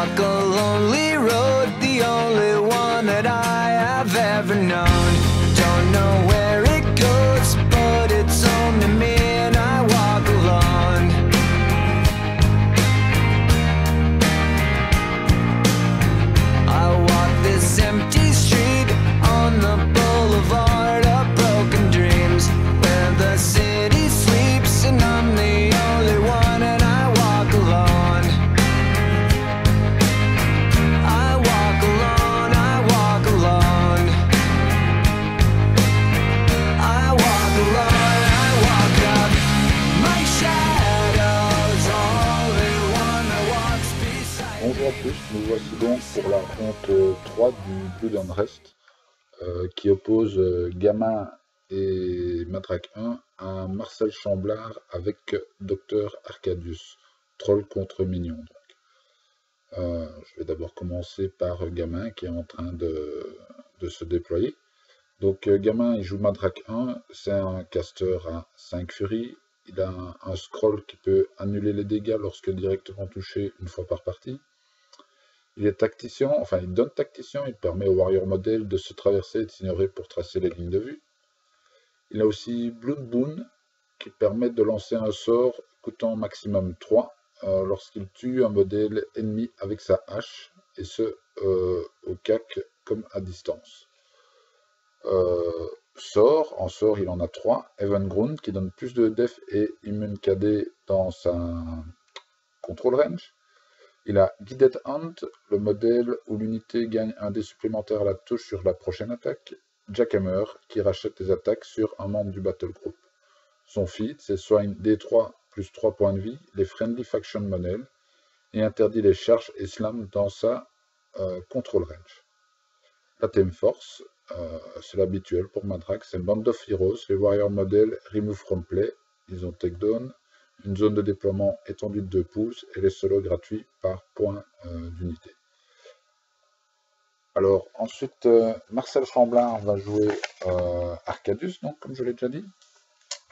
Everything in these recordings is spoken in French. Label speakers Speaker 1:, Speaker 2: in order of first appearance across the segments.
Speaker 1: walk a lonely road, the only one that I have ever known. Don't know where it goes, but it's only me and I walk alone. I walk this empty street on the boulevard of broken dreams, where the city sleeps and I'm the only one and I walk alone. I walk alone, I walk alone. I walk alone, I walk up my shadows, only one that walks beside me.
Speaker 2: Bonjour à tous, nous voici donc pour la ronde 3 du Blood and Rest qui oppose Gamin et Matraque 1 à Marcel Chamblard avec Dr Arcadius, troll contre mignon. Je vais d'abord commencer par Gamin qui est en train de se déployer. Donc Gamin il joue Matraque 1, c'est un caster à 5 furies, il a un scroll qui peut annuler les dégâts lorsque directement touché une fois par partie. Il est tacticien, enfin il donne tacticien, il permet au warrior model de se traverser et de s'ignorer pour tracer les lignes de vue. Il a aussi Blood Boon qui permet de lancer un sort coûtant maximum 3 lorsqu'il tue un modèle ennemi avec sa hache, et ce au cac comme à distance. En sort il en a 3, Evenground qui donne plus de def et immune KD dans sa control range. Il a Guided Hand, le modèle où l'unité gagne un dé supplémentaire à la touche sur la prochaine attaque. Jackhammer, qui rachète les attaques sur un membre du battle group. Son feat, c'est soigne D3 plus 3 points de vie, les Friendly Faction Model, et interdit les charges et slams dans sa control range. La Theme Force, c'est l'habituel pour Matraque, c'est Band of Heroes, les Warrior Model remove from play, ils ont takedown, une zone de déploiement étendue de 2 pouces et les solos gratuits par point d'unité. Alors ensuite, Marcel Chamblard va jouer Arcadius, donc comme je l'ai déjà dit.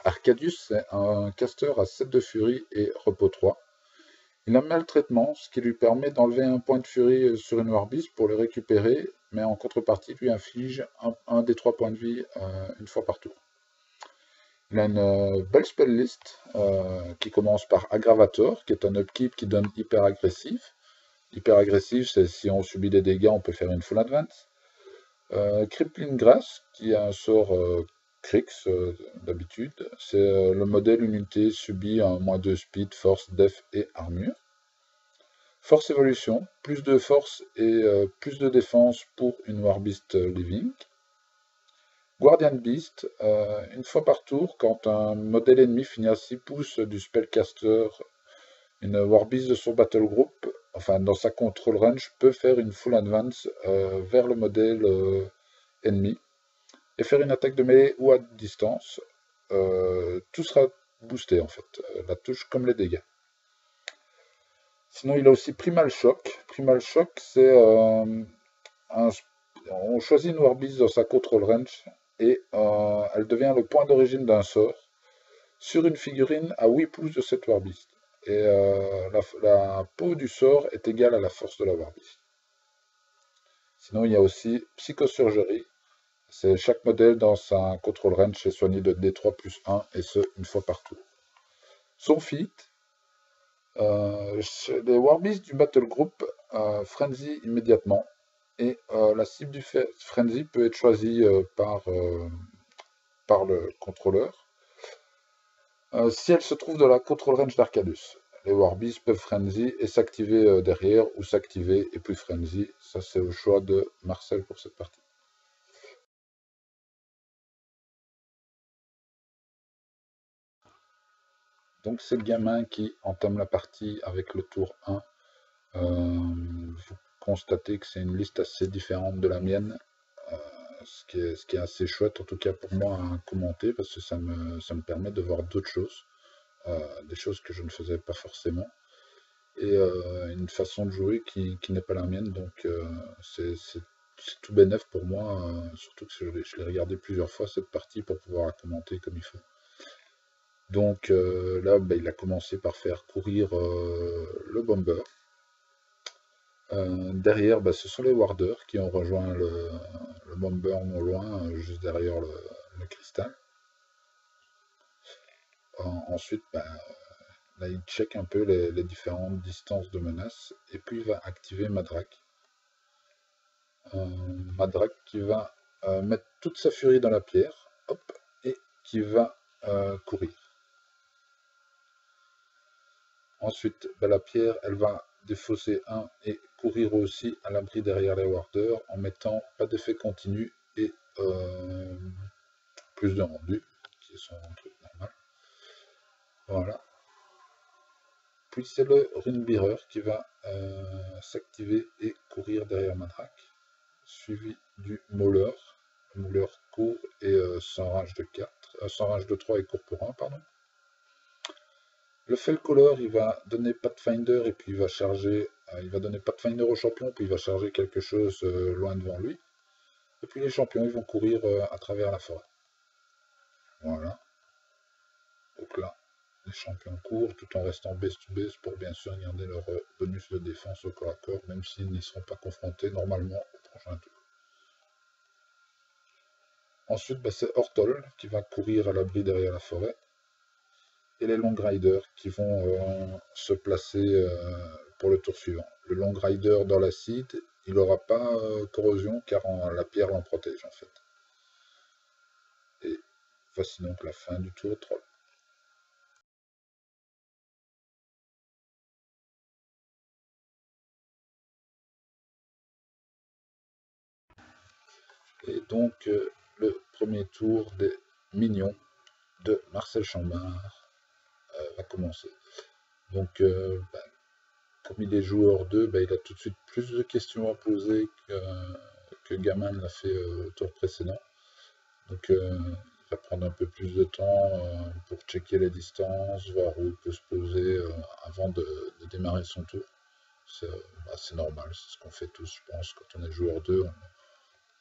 Speaker 2: Arcadius, c'est un caster à 7 de furie et repos 3. Il a maltraitement, ce qui lui permet d'enlever un point de furie sur une Warbeast pour le récupérer, mais en contrepartie lui inflige un des 3 points de vie une fois par tour. Il a une belle spell list qui commence par Aggravator, qui est un upkeep qui donne hyper agressif. Hyper agressif, c'est si on subit des dégâts, on peut faire une full advance. Crippling Grass, qui a un sort Crix d'habitude. C'est le modèle unité subit un -2 speed, force, def et armure. Force Evolution, plus de force et plus de défense pour une Warbeast Living. Guardian Beast, une fois par tour, quand un modèle ennemi finit à 6 pouces du spellcaster, une Warbeast de son battle group, enfin dans sa control range, peut faire une full advance vers le modèle ennemi et faire une attaque de mêlée ou à distance. Tout sera boosté en fait, la touche comme les dégâts. Sinon il a aussi Primal Shock. Primal Shock, c'est on choisit une Warbeast dans sa control range et elle devient le point d'origine d'un sort sur une figurine à 8 pouces de cette Warbeast. Et la peau du sort est égale à la force de la Warbeast. Sinon, il y a aussi Psychosurgery. C'est chaque modèle dans sa control range est soigné de D3 plus 1, et ce, une fois par tour. Son feat, les Warbeasts du battle group frenzy immédiatement. Et la cible du Frenzy peut être choisie par le contrôleur si elle se trouve dans la control range d'Arcadius. Les Warbeasts peuvent Frenzy et s'activer derrière, ou s'activer et puis Frenzy. Ça, c'est au choix de Marcel pour cette partie. Donc, c'est le gamin qui entame la partie avec le tour 1. Vous constatez que c'est une liste assez différente de la mienne, ce qui est assez chouette, en tout cas pour moi, à commenter, parce que ça me permet de voir d'autres choses, des choses que je ne faisais pas forcément, et une façon de jouer qui n'est pas la mienne, donc c'est tout bénef pour moi, surtout que je l'ai regardé plusieurs fois cette partie pour pouvoir la commenter comme il faut. Donc là, il a commencé par faire courir le bomber. Derrière, ce sont les Warders qui ont rejoint le Bomburn au loin, juste derrière le cristal. Ensuite, là, il check un peu les différentes distances de menace et puis il va activer Madrak. Madrak qui va mettre toute sa furie dans la pierre, hop, et qui va courir. Ensuite, la pierre, elle va défausser 1 et courir aussi à l'abri derrière les warders en mettant pas d'effet continu et plus de rendu, qui est son truc normal. Voilà. Puis c'est le Ringbearer qui va s'activer et courir derrière Madrak, suivi du Mauler. Le Mauler court et sans rage de 4, sans rage de 3 et court pour 1, pardon. Le Felcaller, il va donner Pathfinder et puis il va charger, il va donner Pathfinder au champion, puis il va charger quelque chose loin devant lui. Et puis les champions, ils vont courir à travers la forêt. Voilà. Donc là, les champions courent tout en restant base to base pour bien sûr garder leur bonus de défense au corps à corps, même s'ils n'y seront pas confrontés normalement au prochain tour. Ensuite, c'est Hortol qui va courir à l'abri derrière la forêt. Et les Long Riders qui vont se placer pour le tour suivant. Le Long Rider dans l'acide, il n'aura pas corrosion car la pierre l'en protège en fait. Et voici donc la fin du tour 3. Et donc le premier tour des Mignons de Marcel Chambard va commencer. Donc comme il est joueur 2, il a tout de suite plus de questions à poser que Gamin l'a fait au tour précédent. Donc il va prendre un peu plus de temps pour checker les distances, voir où il peut se poser avant de démarrer son tour. C'est normal, c'est ce qu'on fait tous, je pense. Quand on est joueur 2,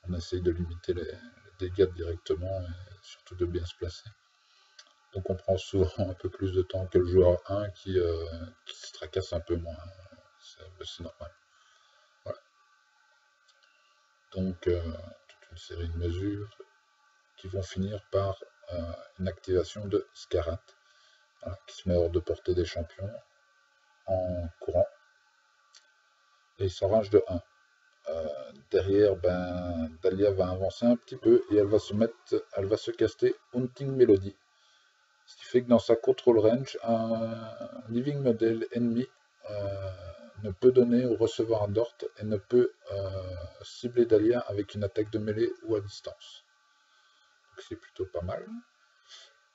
Speaker 2: on essaye de limiter les dégâts directement et surtout de bien se placer. Donc on prend souvent un peu plus de temps que le joueur 1 qui se tracasse un peu moins. C'est normal. Voilà. Donc toute une série de mesures qui vont finir par une activation de Scarrat, voilà, qui se met hors de portée des champions en courant. Et il s'enrage de 1. Derrière, Dahlia va avancer un petit peu et elle va se caster Haunting Melody. Ce qui fait que dans sa control range, un living model ennemi ne peut donner ou recevoir un dort et ne peut cibler Dahlia avec une attaque de mêlée ou à distance. Donc c'est plutôt pas mal.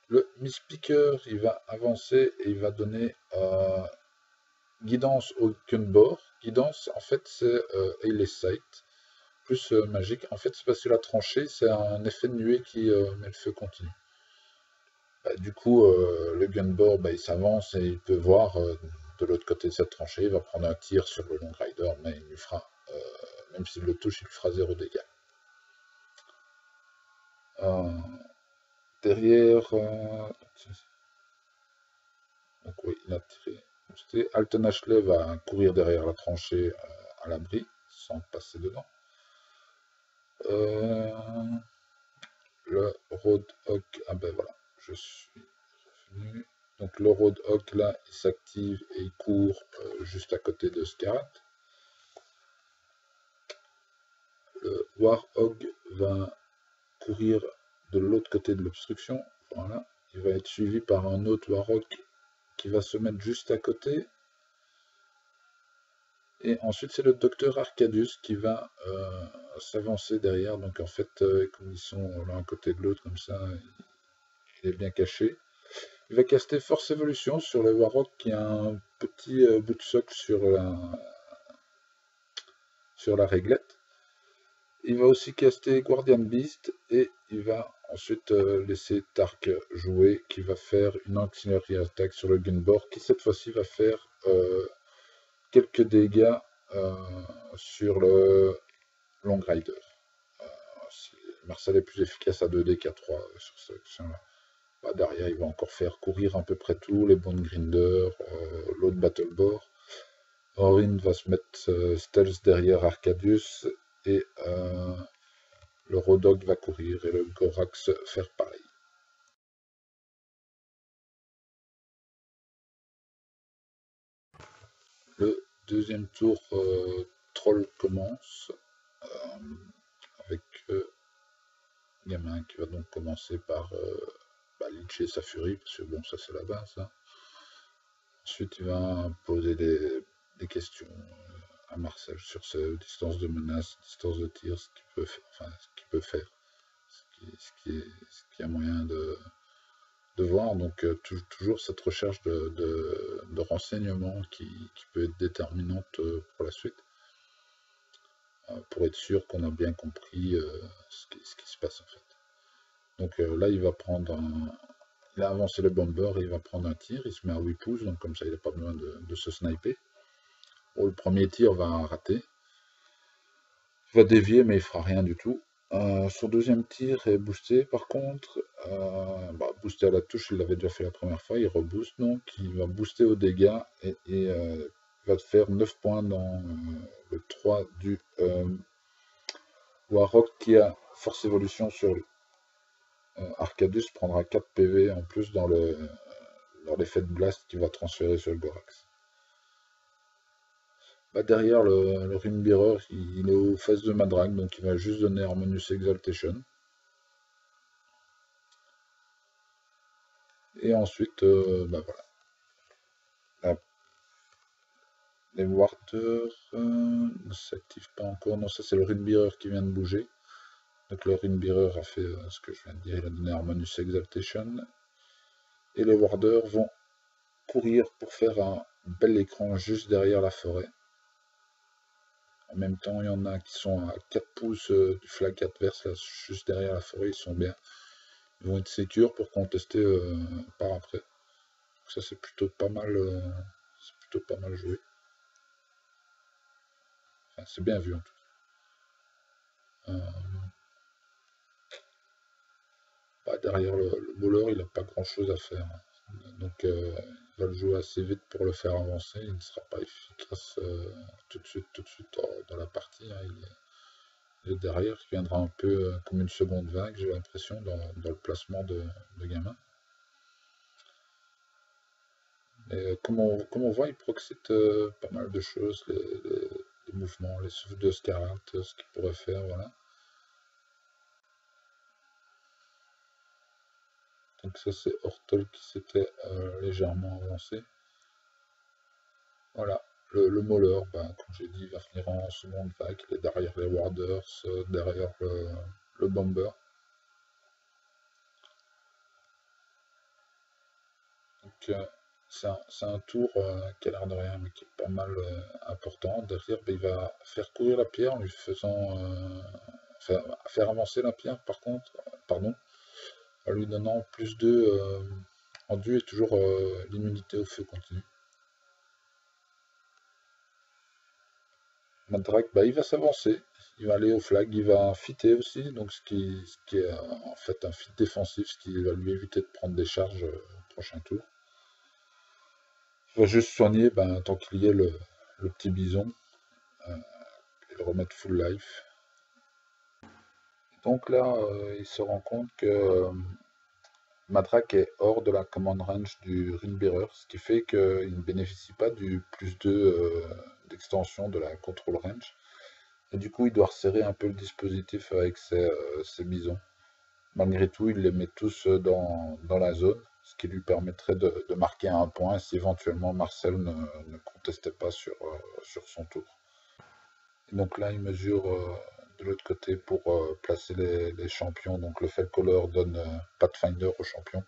Speaker 2: Le Misspeaker, il va avancer et il va donner guidance au Gunbor. Guidance, en fait, c'est Ailess Sight, plus magique. En fait, c'est parce que la tranchée, c'est un effet de nuée qui met le feu continu. Du coup, le Gunbor, il s'avance et il peut voir de l'autre côté de cette tranchée. Il va prendre un tir sur le Long Rider, mais il lui fera, même s'il le touche, il lui fera 0 dégâts. Derrière, donc oui, il a tiré. Alton Ashley va courir derrière la tranchée à l'abri, sans passer dedans. Le Roadhog, voilà, je suis revenu. Donc le Roadhog là, il s'active et il court juste à côté de Scarrat. Le Warhog va courir de l'autre côté de l'obstruction, voilà. Il va être suivi par un autre Warhog qui va se mettre juste à côté. Et ensuite, c'est le docteur Arcadius qui va s'avancer derrière. Donc en fait, comme ils sont l'un à côté de l'autre, comme ça, il est bien caché. Il va caster Force Évolution sur le Warrock qui a un petit bout de socle sur la réglette. Il va aussi caster Guardian Beast et il va ensuite laisser Tark jouer qui va faire une auxiliary attack sur le Gunbor qui cette fois-ci va faire quelques dégâts sur le Long Rider. Marcel est plus efficace à 2D qu'à 3 sur cette action-là. Derrière, il va encore faire courir à peu près tout, les Bone Grinder, l'autre Battlebore. Orin va se mettre stealth derrière Arcadius et le Rodog va courir et le Gorax faire pareil. Le deuxième tour, Troll commence avec Gamin qui va donc commencer par leecher sa furie, parce que bon, ça c'est la base. Hein. Ensuite, il va poser des questions à Marcel sur sa distance de menace, distance de tir, ce qu'il peut faire, ce qui a moyen de voir. Donc toujours cette recherche de renseignements qui peut être déterminante pour la suite, pour être sûr qu'on a bien compris ce qui se passe en fait. Donc là, il a avancé le bomber, il va prendre un tir, il se met à 8 pouces, donc comme ça il n'a pas besoin de se sniper. Bon, le premier tir va rater, il va dévier mais il fera rien du tout. Son deuxième tir est boosté par contre, boosté à la touche, il l'avait déjà fait la première fois, il rebooste donc, il va booster aux dégâts et il va faire 9 points dans le 3 du Warrock qui a force évolution sur lui. Arcadius prendra 4 PV en plus dans l'effet de blast qu'il va transférer sur le Gorax. Derrière le Ring Bearer, il est aux fesses de Madrag, donc il va juste donner Harmonious Exaltation. Et ensuite, voilà. Les Warders ne s'activent pas encore. Non, ça c'est le Ring Bearer qui vient de bouger. Donc le Ring Bearer a fait ce que je viens de dire, il a donné Harmonious Exaltation. Et les Warders vont courir pour faire un bel écran juste derrière la forêt. En même temps, il y en a qui sont à 4 pouces du flag adverse, là, juste derrière la forêt, ils sont bien. Ils vont être sécures pour contester par après. Donc ça c'est plutôt pas mal joué. Enfin, c'est bien vu en tout cas. Derrière le bowler, il n'a pas grand chose à faire. Donc il va le jouer assez vite pour le faire avancer. Il ne sera pas efficace tout de suite dans la partie. Hein. Il est derrière, qui viendra un peu comme une seconde vague, j'ai l'impression, dans le placement de Gamin. Et comme on voit, il proxite pas mal de choses, les mouvements, les souffles de Scarlet, ce qu'il pourrait faire, voilà. Donc ça c'est Hortol qui s'était légèrement avancé. Voilà, le Mauler, comme j'ai dit, il va finir en seconde vague, il est derrière les Warders, derrière le Bomber. Donc c'est un tour qui a l'air de rien, mais qui est pas mal important. Derrière, il va faire courir la pierre en lui faisant faire avancer la pierre, pardon, en lui donnant plus 2 en et toujours l'immunité au feu continue. Madrag, il va s'avancer, il va aller au flag, il va fitter aussi, donc ce qui est en fait un fit défensif, ce qui va lui éviter de prendre des charges au prochain tour. Il va juste soigner tant qu'il y ait le petit bison et le remettre full life. Donc là, il se rend compte que Madrag est hors de la command range du Ringbearer, ce qui fait qu'il ne bénéficie pas du plus 2 d'extension de la control range. Et du coup, il doit resserrer un peu le dispositif avec ses bisons. Malgré tout, il les met tous dans la zone, ce qui lui permettrait de marquer un point si éventuellement Marcel ne contestait pas sur son tour. Et donc là, il mesure de l'autre côté pour placer les champions. Donc le Felcoller donne Pathfinder aux champions.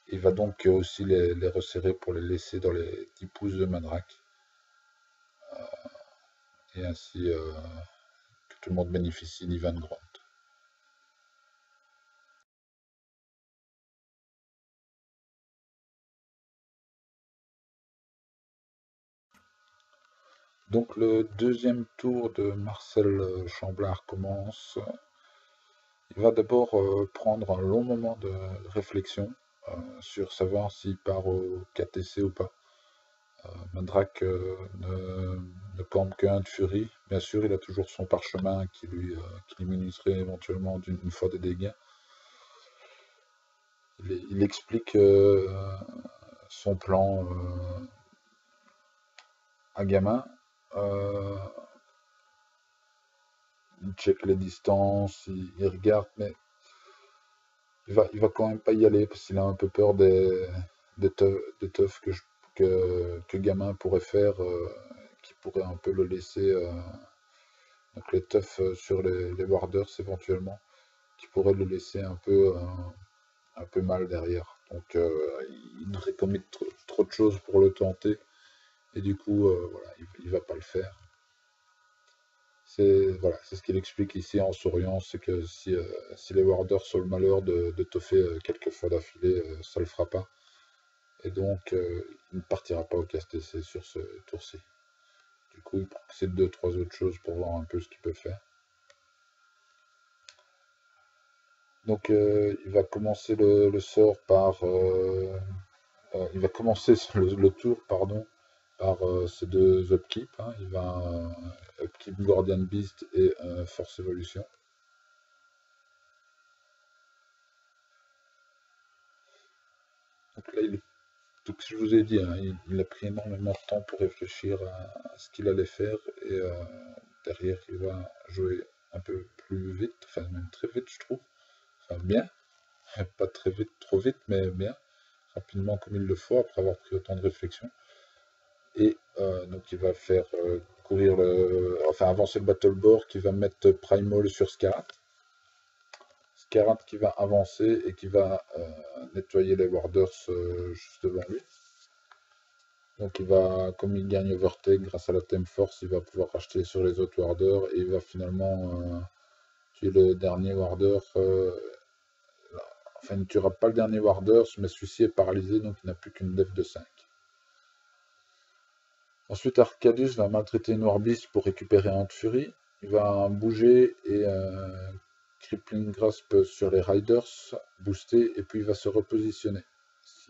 Speaker 2: Il va donc aussi les resserrer pour les laisser dans les 10 pouces de Madrag. Et ainsi que tout le monde bénéficie d'Ivan Grant. Donc le deuxième tour de Marcel Chamblard commence. Il va d'abord prendre un long moment de réflexion sur savoir s'il part au KTC ou pas. Mandrake ne campe qu'un de Fury. Bien sûr, il a toujours son parchemin qui lui minimiserait éventuellement d'une fois des dégâts. Il explique son plan à gamin. Il check les distances, il regarde, mais il va quand même pas y aller parce qu'il a un peu peur des teufs que gamin pourrait faire, qui pourrait un peu le laisser. Donc les teufs sur les warders éventuellement, qui pourraient le laisser un peu mal derrière. Donc il devrait commettre trop de choses pour le tenter. Et du coup, voilà, il va pas le faire. C'est voilà, c'est ce qu'il explique ici en souriant, c'est que si les warders ont le malheur de toffer quelques fois d'affilée, ça le fera pas. Et donc, il ne partira pas au KSTC sur ce tour-ci. Du coup, il prend ces deux, trois autres choses pour voir un peu ce qu'il peut faire. Donc, il va commencer le sort par... il va commencer le tour, pardon, par ces deux upkeep. Hein. Il va upkeep Guardian Beast et Force Evolution. Donc là, donc, je vous ai dit, hein, il a pris énormément de temps pour réfléchir à ce qu'il allait faire et derrière, il va jouer un peu plus vite, enfin même très vite, je trouve. Enfin, bien, pas très vite, trop vite, mais bien, rapidement comme il le faut après avoir pris autant de réflexion. Et donc, il va faire enfin avancer le battle board qui va mettre Primal sur Scarrat. Scarrat qui va avancer et qui va nettoyer les warders juste devant lui. Donc il va, comme il gagne Overtake grâce à la Theme Force, il va pouvoir racheter sur les autres warders et il va finalement tuer le dernier warder. Enfin, il ne tuera pas le dernier warder, mais celui-ci est paralysé, donc il n'a plus qu'une def de 5. Ensuite, Arcadus va maltraiter Noirbeast pour récupérer un de Fury. Il va bouger et Crippling Grasp sur les Riders, booster, et puis il va se repositionner.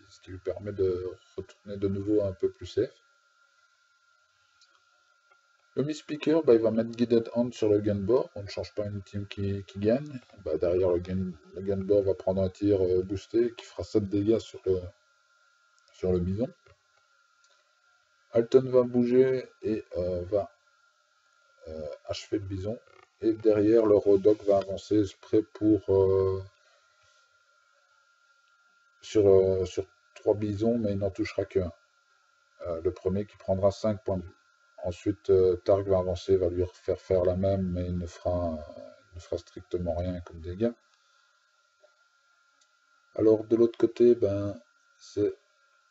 Speaker 2: Ce qui lui permet de retourner de nouveau un peu plus safe. Le Misspeaker, il va mettre Guided Hand sur le gunboard. On ne change pas une team qui gagne. Derrière, le gunboard va prendre un tir boosté qui fera 7 dégâts sur le bison. Alton va bouger et va achever le bison. Et derrière, le Rodok va avancer prêt pour sur 3 bisons, mais il n'en touchera qu'un. Le premier qui prendra 5 points de vie. Ensuite, Targ va avancer, va lui faire la même, mais il ne fera strictement rien comme dégâts. Alors de l'autre côté, c'est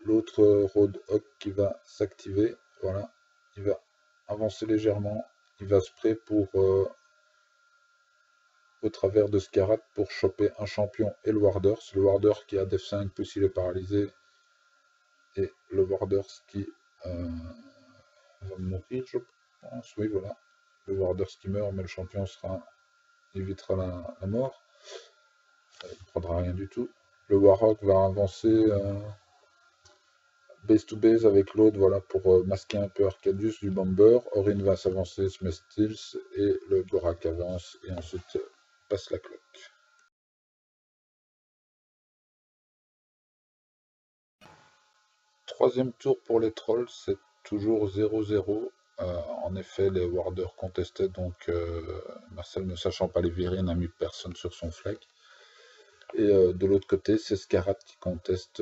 Speaker 2: l'autre Roadhog qui va s'activer. Voilà, il va avancer légèrement, il va spray pour au travers de Scarrat pour choper un champion et le Warders. Le Warders qui a def 5 plus il est paralysé et le Warders qui va mourir, je pense. Oui, voilà. Le Warders qui meurt, mais le champion évitera la mort. Il ne prendra rien du tout. Le Warhawk va avancer base to base avec l'autre, voilà, pour masquer un peu Arcadius du Bomber. Orin va s'avancer, Smith Stills, et le Gorak avance, et ensuite passe la cloque. Troisième tour pour les trolls, c'est toujours 0-0. En effet, les warders contestaient, donc Marcel, ne sachant pas les virer, n'a mis personne sur son flag. Et de l'autre côté, c'est Scarrat qui conteste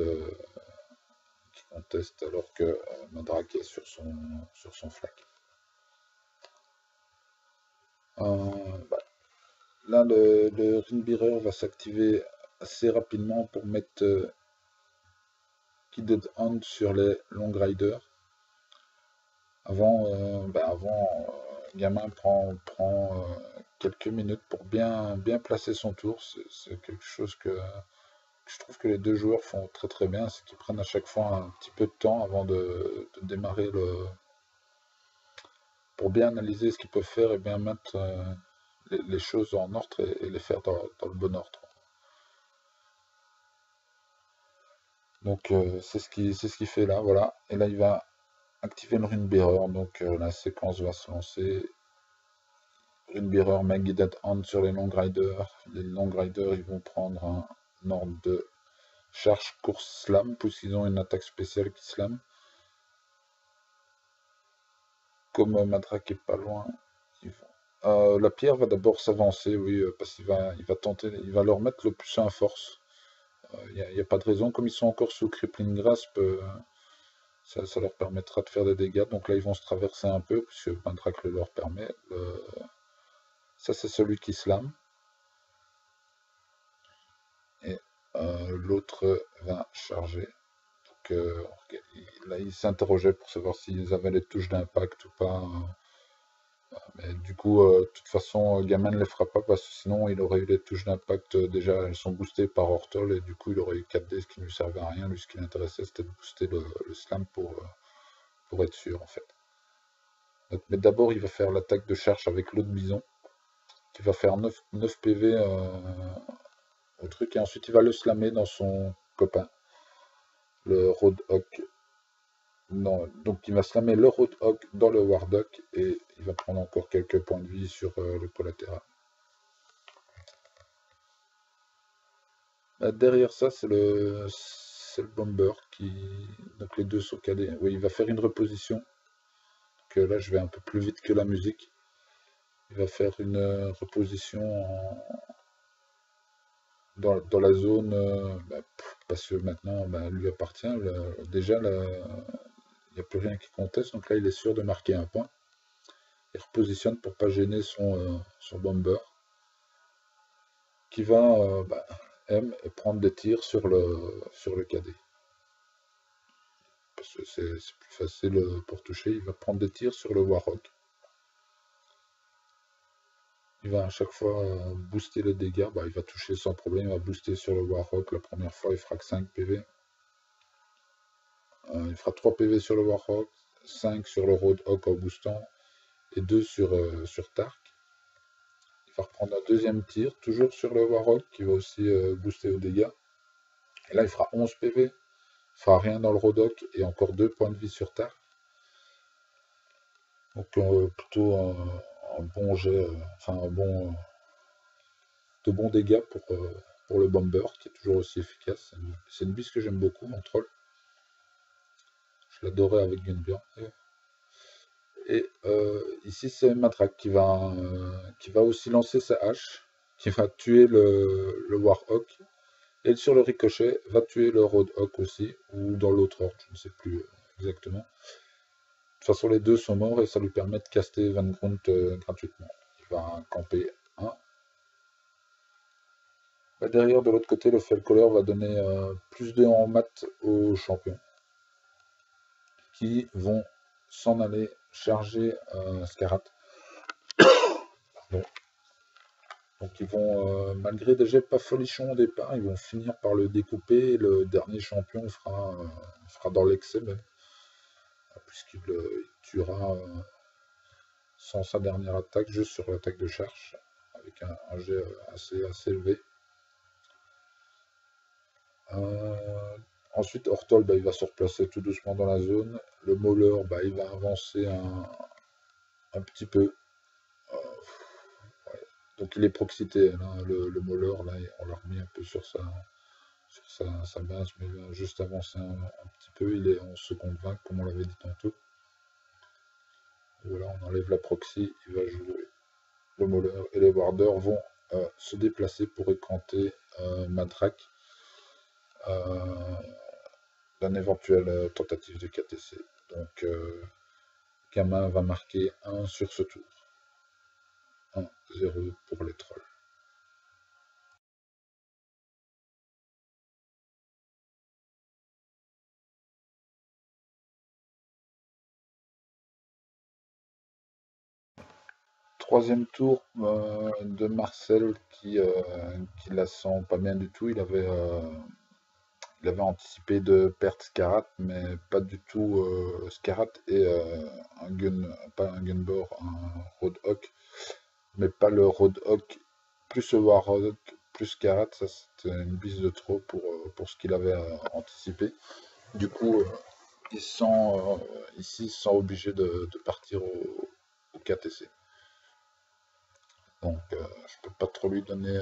Speaker 2: alors que Mandrake est sur son flag. Là, le Ringbearer va s'activer assez rapidement pour mettre Guided Hand sur les Long Riders. Avant, Gamin prend quelques minutes pour bien placer son tour. C'est quelque chose que je trouve que les deux joueurs font très très bien, c'est qu'ils prennent à chaque fois un petit peu de temps avant de démarrer pour bien analyser ce qu'ils peuvent faire et bien mettre les choses en ordre et les faire dans le bon ordre. Donc c'est ce qu'il fait là, voilà. Et là il va activer le Runebearer, donc la séquence va se lancer. Runebearer, Make Guided Hand sur les Long Riders. Les Long Riders, ils vont prendre un ordre de charge course slam, puisqu'ils ont une attaque spéciale qui slam. Comme Madrak est pas loin, la pierre va d'abord s'avancer, oui, parce qu'il va tenter, il va leur mettre le plus à force. Il n'y a pas de raison, comme ils sont encore sous Crippling Grasp, ça leur permettra de faire des dégâts. Donc là, ils vont se traverser un peu, puisque Madrak le leur permet. Ça, c'est celui qui slam. Et l'autre va charger. Donc là, il s'interrogeait pour savoir s'ils avaient les touches d'impact ou pas. Mais du coup, de toute façon, Gamin ne les fera pas parce que sinon il aurait eu les touches d'impact. Déjà, elles sont boostées par Hortol et du coup, il aurait eu 4D, ce qui ne lui servait à rien. Lui, ce qui l'intéressait, c'était de booster le slam pour être sûr en fait. Mais d'abord, il va faire l'attaque de charge avec l'autre bison qui va faire 9 PV au truc et ensuite il va le slammer dans son copain, le Roadhog. Non, donc il va slammer le Roadhog dans le Wardock et il va prendre encore quelques points de vie sur le collatéral. Derrière ça, c'est le Bomber qui. Donc les deux sont calés. Oui, il va faire une reposition. Donc là, je vais un peu plus vite que la musique. Il va faire une reposition dans la zone. Parce que maintenant, lui appartient. Déjà, il n'y a plus rien qui conteste. Donc là, il est sûr de marquer un point. Il repositionne pour pas gêner son Bomber. Qui va prendre des tirs sur le cadet. Parce que c'est plus facile pour toucher. Il va prendre des tirs sur le Warrock. Il va à chaque fois booster les dégâts. Il va toucher sans problème. Il va booster sur le Warrock. La première fois, il fera que 5 PV. Il fera 3 PV sur le Warrock, 5 sur le Roadhog en boostant et 2 sur Tark. Il va reprendre un deuxième tir, toujours sur le Warrock, qui va aussi booster aux dégâts. Et là, il fera 11 PV. Il fera rien dans le Roadhog et encore 2 points de vie sur Tark. Donc plutôt un bon jet, de bons dégâts pour le Bomber, qui est toujours aussi efficace. C'est une bise que j'aime beaucoup en troll. Je l'adorais avec Gunbjorn. Et ici c'est Madrak qui va aussi lancer sa hache, qui va tuer le Warhawk. Et sur le ricochet, va tuer le Roadhog aussi, ou dans l'autre ordre, je ne sais plus exactement. De toute façon, les deux sont morts et ça lui permet de caster Van Grunt gratuitement. Il va camper 1. Derrière, de l'autre côté, le Felcoller va donner plus de en mat aux champions qui vont s'en aller charger Scarrat. Donc ils vont, malgré des jets pas folichons au départ, ils vont finir par le découper et le dernier champion fera dans l'excès même. Puisqu'il tuera sans sa dernière attaque, juste sur l'attaque de charge, avec un jet assez élevé. Ensuite, Hortol, il va se replacer tout doucement dans la zone. Le Mauler, il va avancer un petit peu. Ouais. Donc il est proxité, là, le Mauler, là, on l'a remis un peu sur sa base, mais il va juste avancer un petit peu. Il est en seconde 20, comme on l'avait dit tantôt. Et voilà, on enlève la proxy, il va jouer le Mauler et les Warders vont se déplacer pour écranter Madrak d'une éventuelle tentative de KTC. Donc Gamin va marquer 1 sur ce tour. 1-0 pour les trolls. Troisième tour de Marcel qui la sent pas bien du tout. Il avait anticipé de perdre Scarrat, mais pas du tout Scarrat et pas un Gunbor, un Roadhog, mais pas le Roadhog plus le Warhawk plus Scarrat. Ça c'était une bise de trop pour ce qu'il avait anticipé. Du coup, ici ils sont obligés de partir au KTC. Donc je peux pas trop lui donner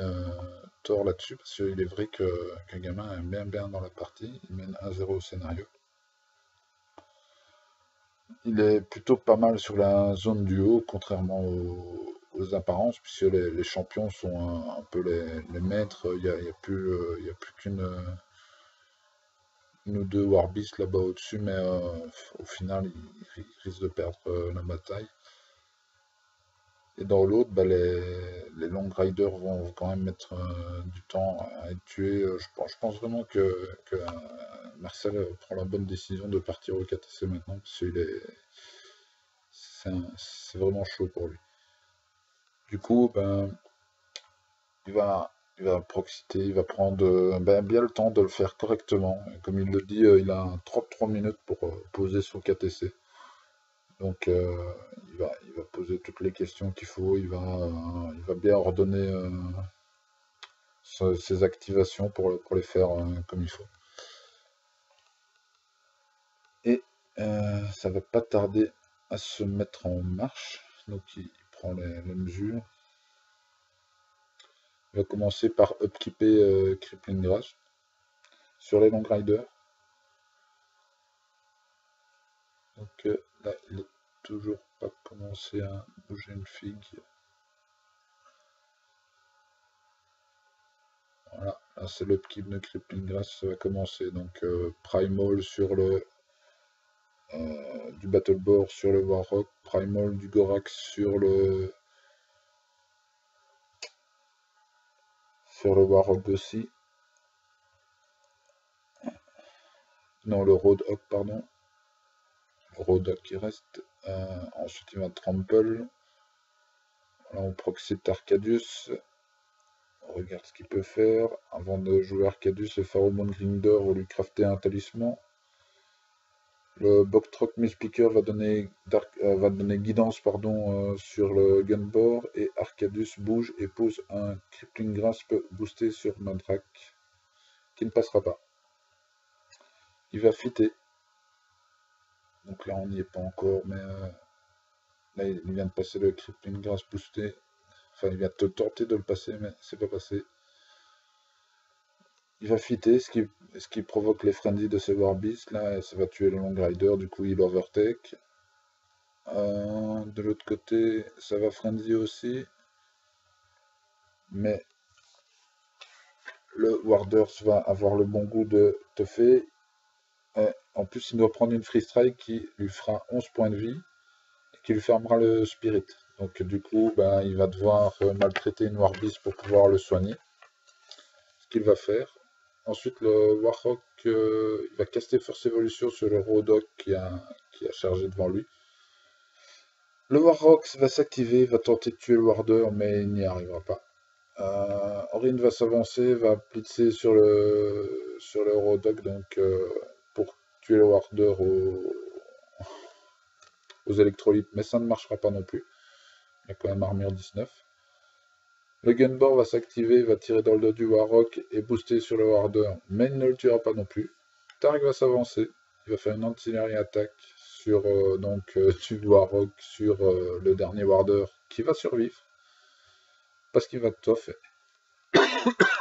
Speaker 2: tort là-dessus, parce qu'il est vrai qu'un gamin est bien dans la partie, il mène 1-0 au scénario. Il est plutôt pas mal sur la zone du haut, contrairement aux apparences, puisque les champions sont un peu les maîtres. Il y a plus qu'une ou deux Warbeasts là-bas au-dessus, mais au final, il risque de perdre la bataille. Et dans l'autre, bah, les Long Riders vont quand même mettre du temps à être tués. Je pense vraiment que Marcel prend la bonne décision de partir au KTC maintenant, parce qu'il est c'est vraiment chaud pour lui. Du coup, ben, il va proxiter, il va prendre bien le temps de le faire correctement. Et comme il le dit, il a 33 minutes pour poser son KTC. Donc il va poser toutes les questions qu'il faut, il va bien ordonner ses activations pour les faire comme il faut. Et ça va pas tarder à se mettre en marche. Donc il prend les mesures. Il va commencer par upkeeper Crippling Grass sur les Long Riders. Donc là, il n'est toujours pas commencé à bouger une figue. Voilà, là c'est l'upkeep de Crippling Grass, ça va commencer. Donc Primal sur le du Battleboard sur le Warrock, Primal du Gorax sur le Warrock aussi. Non, le Roadhog, pardon. Le Roadhog qui reste. Ensuite, il va Trample. Là, on proxite Arcadius. On regarde ce qu'il peut faire. Avant de jouer Arcadius, le Pheromone Grinder va lui crafter un talisman. Le Boktrock Misspeaker va donner guidance sur le Gunboard. Et Arcadius bouge et pose un Crippling Grasp boosté sur Mandrak, qui ne passera pas. Il va fitter. Donc là, on n'y est pas encore, mais là, il vient de passer le Crippling Grasp boosté. Enfin, il vient de tenter de le passer, mais c'est pas passé. Il va fitter, ce qui provoque les frenzies de ces Warbeasts. Là, ça va tuer le Long Rider, du coup, il overtake. De l'autre côté, ça va frenzy aussi. Mais le Warders va avoir le bon goût de toffer. En plus, il doit prendre une free strike qui lui fera 11 points de vie et qui lui fermera le spirit. Donc du coup, ben, il va devoir maltraiter une Warbeast pour pouvoir le soigner. Ce qu'il va faire. Ensuite, le Warrock, il va caster Force Evolution sur le Roadhog qui a chargé devant lui. Le Warrock va s'activer, va tenter de tuer le Warder, mais il n'y arrivera pas. Orin va s'avancer, va blitzer sur le Roadhog, donc pour tuer le Warder aux électrolytes, mais ça ne marchera pas non plus. Il a quand même armure 19. Le Gunboard va s'activer, va tirer dans le dos du Warrock et booster sur le Warder, mais il ne le tuera pas non plus. Targ va s'avancer, il va faire une ancillary attaque sur du Warrock sur le dernier Warder qui va survivre parce qu'il va toff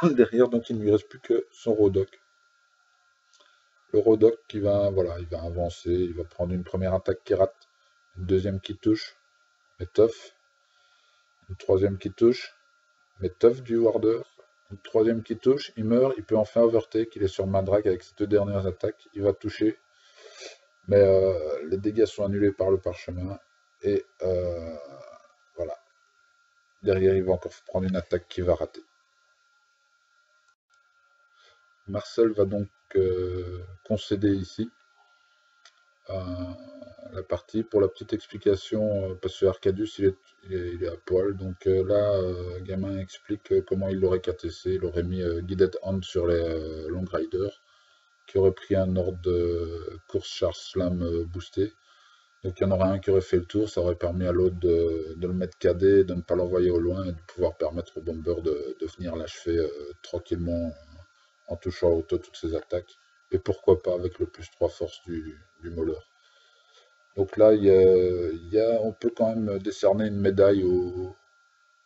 Speaker 2: derrière, donc il ne lui reste plus que son Roadhog. Le Roadhog il va avancer, il va prendre une première attaque qui rate, une deuxième qui touche, mais tough, une troisième qui touche, mais tough du Warder, une troisième qui touche, il meurt, il peut enfin overtake, il est sur Mandrak avec ses deux dernières attaques, il va toucher, mais les dégâts sont annulés par le parchemin, et voilà. Derrière, il va encore prendre une attaque qui va rater. Marcel va donc concéder ici la partie. Pour la petite explication, parce que Arcadius il est à poil, donc là, Gamin explique comment il l'aurait KTC, il aurait mis Guided Hand sur les Long Riders, qui aurait pris un ordre de course Charge Slam boosté. Donc il y en aurait un qui aurait fait le tour, ça aurait permis à l'autre de le mettre KD, de ne pas l'envoyer au loin et de pouvoir permettre au bomber de venir l'achever tranquillement en touchant auto toutes ses attaques. et pourquoi pas avec le +3 force du Mauler. Donc là, on peut quand même décerner une médaille au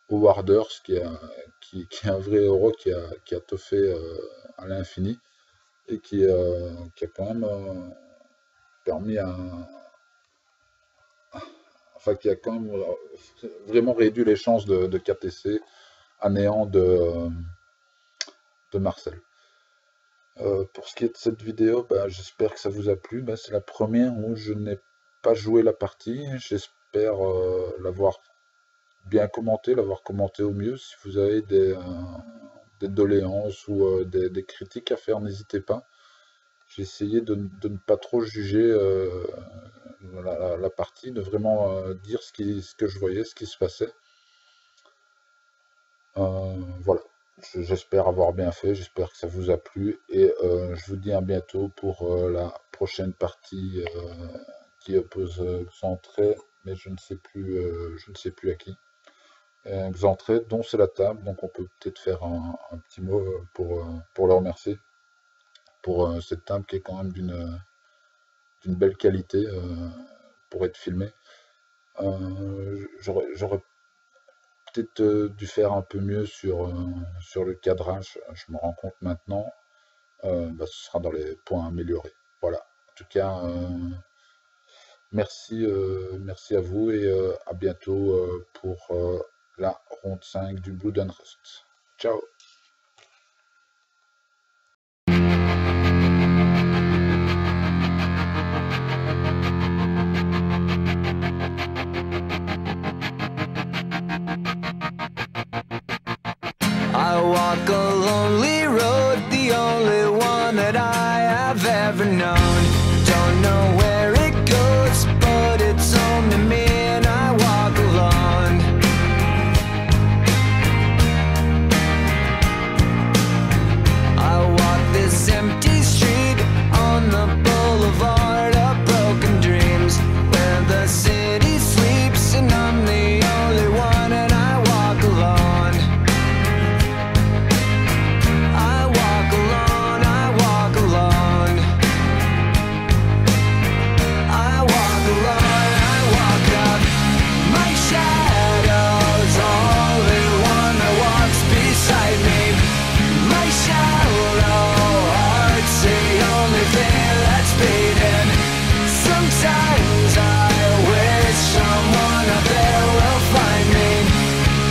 Speaker 2: Warders, qui est un vrai héros qui a tout fait à l'infini, et qui a quand même permis enfin qui a quand même vraiment réduit les chances de KTC à néant de Marcel. Pour ce qui est de cette vidéo, j'espère que ça vous a plu. C'est la première où je n'ai pas joué la partie. J'espère l'avoir bien commenté, l'avoir commenté au mieux. Si vous avez des doléances ou des critiques à faire, n'hésitez pas. J'ai essayé de ne pas trop juger la partie, de vraiment dire ce que je voyais, ce qui se passait. Voilà, j'espère avoir bien fait, j'espère que ça vous a plu, et je vous dis à bientôt pour la prochaine partie qui oppose Xantré, mais je ne sais plus à qui. Xantré, dont c'est la table, donc on peut peut-être faire un petit mot pour le remercier pour cette table qui est quand même d'une belle qualité pour être filmée. J'aurais peut-être dû faire un peu mieux sur le cadrage, je me rends compte maintenant. Ce sera dans les points améliorés. Voilà, en tout cas, merci à vous, et à bientôt pour la ronde 5 du Blood and Rust. Ciao.
Speaker 1: I walk a lonely road, the only one that I have ever known. Don't know where it goes, but it's home to me, and I walk alone. I walk this empty street on the boulevard of broken dreams, where the city sleeps and I'm the only one, and I walk alone. Sometimes I wish someone out there will find me.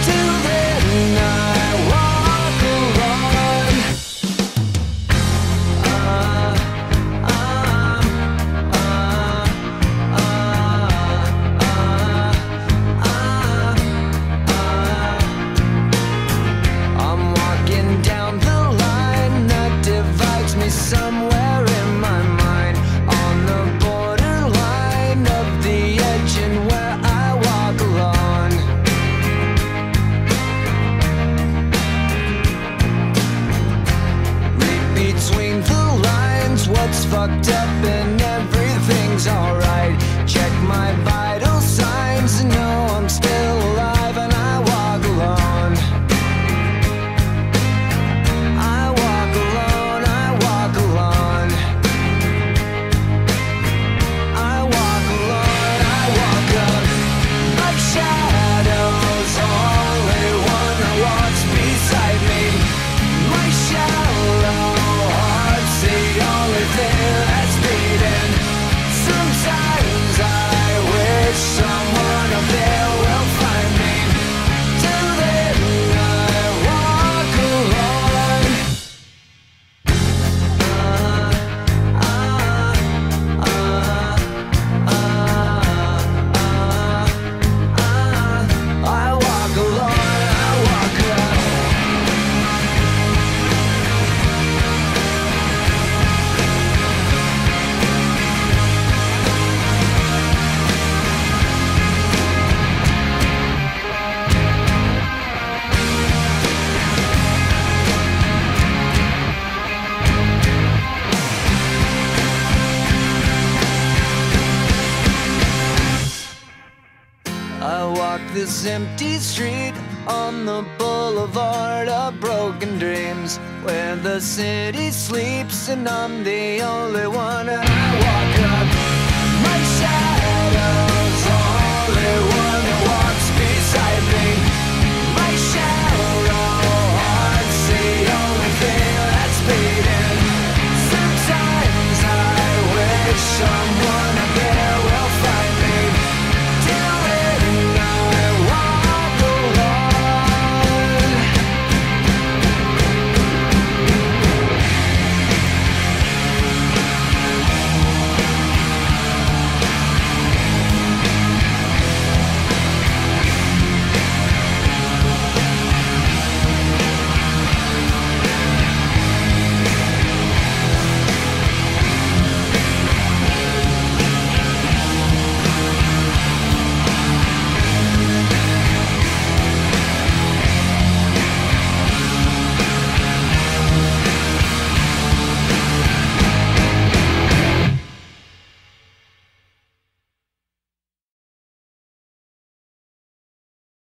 Speaker 1: Till then I walk alone. I'm walking down the line that divides me somewhere in my mind, on the borderline of the edge, and where I walk alone. Read between the lines what's fucked up and everything's alright. Check my vital signs and know I'm still alive, and I walk alone. I walk alone, I walk alone. I walk alone, I walk up. My shadow's only one that walks beside me. My shallow heart's the only thing that's beating. Sometimes I wish someone up there will find me. Till then I walk alone. I walk alone, I walk alone. I walk this empty street on the boulevard of broken dreams, where the city sleeps and I'm the only one. And I walk up, my shadow's only one.